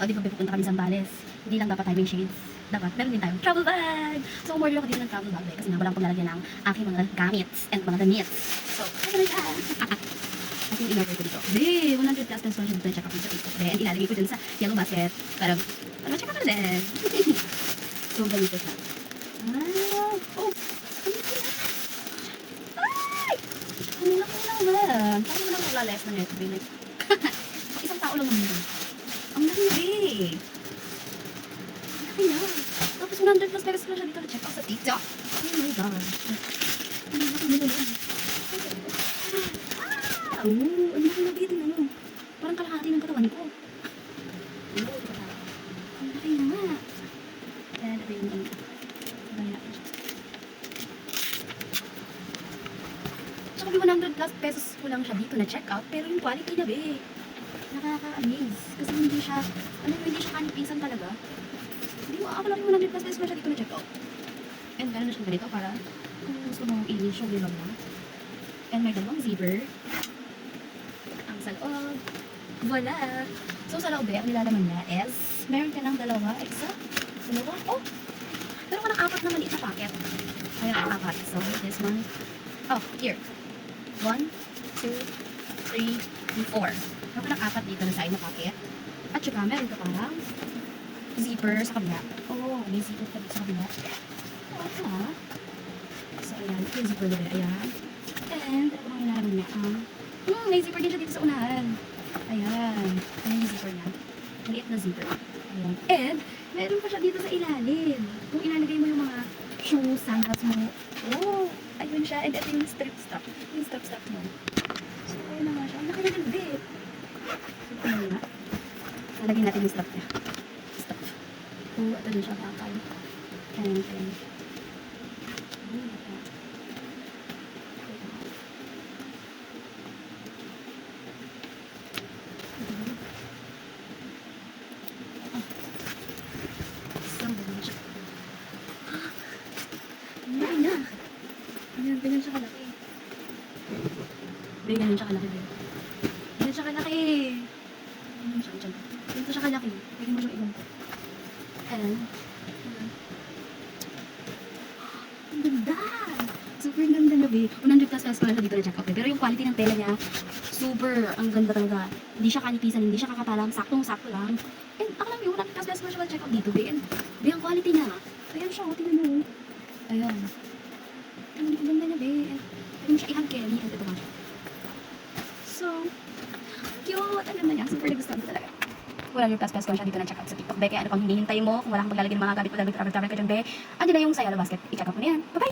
O, di ba pupunta kami sa Zambales? Hindi lang dapat tayo may shades. Dapat, meron din tayong travel bag. So, umorder ako dito ng travel bag kasi nga walang paglalagyan ng aking mga gamits and mga damit. So, ano na siya? At yung in-order ko dito. Be, 100 plus pesos siya dito na check up sa TikTok. Then, ilalagay ko dun sa yellow basket. Para check up na din. So, ganito siya. Wow! Oh! Ay! Ang laki naman. Parang mo lang maglaless na net. Like, isang tao lang naman. Ang laki na, be. Ang laki na. Tapos 100 plus pesos siya dito na check out sa TikTok. Oh my gosh. Ang laki na naman. Oh, ang laki na dito na. Parang kalahati ng katawan ko. Ang laki na nga. Kaya natin yung tsaka 100 plus pesos ko lang siya dito na check out, pero yung quality na be. Nakaka-amaze. Kasi hindi siya kanipisan talaga. Hindi mo ako lang 100 plus pesos ko siya dito na check out. And meron na siyang ganito para kung gusto mong i-show libang mo. And may dalawang zipper. Ang sa loob. Voila! So sa loob ang nilalaman niya is meron ka ng dalawa. Oh! Meron ka ng apat na maliit na packet. Ayan ang apat. So this one. Oh, here. 1, 2, 3, 4. Meron ka ng apat dito na side na packet. At saka meron ka parang zipper sa kabila. Oh, may zipper ka dito sa kabila. Oh, so ayan, yung zipper na ayan. And, ano bang nilalaman niya? May zipper din siya dito sa unahan. Ayan. Ayan yung zipper niya. Maliit na zipper. Ayan. And, meron pa siya dito sa ilalim. Kung ilalagay mo yung mga shoes, sandals mo. Oh, ayun siya. And ito yung strip stop. Yung strip stop mo. So, ayun naman siya. Ang laki na ganda eh. So, ayun nga. Lalagyan natin yung strap niya. Stop. Oh, ito na siya. Bakal. Ayan. Ganyan siya kalaki. Ganyan siya kalaki. Ganyan siya kalaki. Ganyan siya kalaki. Pwede mo siyang igunta. And, ang ganda! Super ganda na, babe. 100 plus pesos ko lang siya dito na check out. Pero yung quality ng tela niya, super ang ganda talaga. Hindi siya kanipisan, hindi siya kakatalang, saktong-sakto lang. And ako lang yung 100 plus pesos ko lang siya check out dito, babe. And, babe, ang quality niya. Ayan siya, tingnan mo. Ayan. Ang ganda niya, babe. Pwede mo siya i-hand carry. And ito ba siya? So, cute. Ang ganda niya. Super nagustuhan ko talaga. 100 plus pesos ko siya dito na check out sa TikTok, be. Kaya ano pang hinihintay mo? Kung wala kang paglalagay ng mga gamit mo, travel ka dyan, be. Andyan na yung sa yellow basket. I-check out mo na yan. Bye-bye!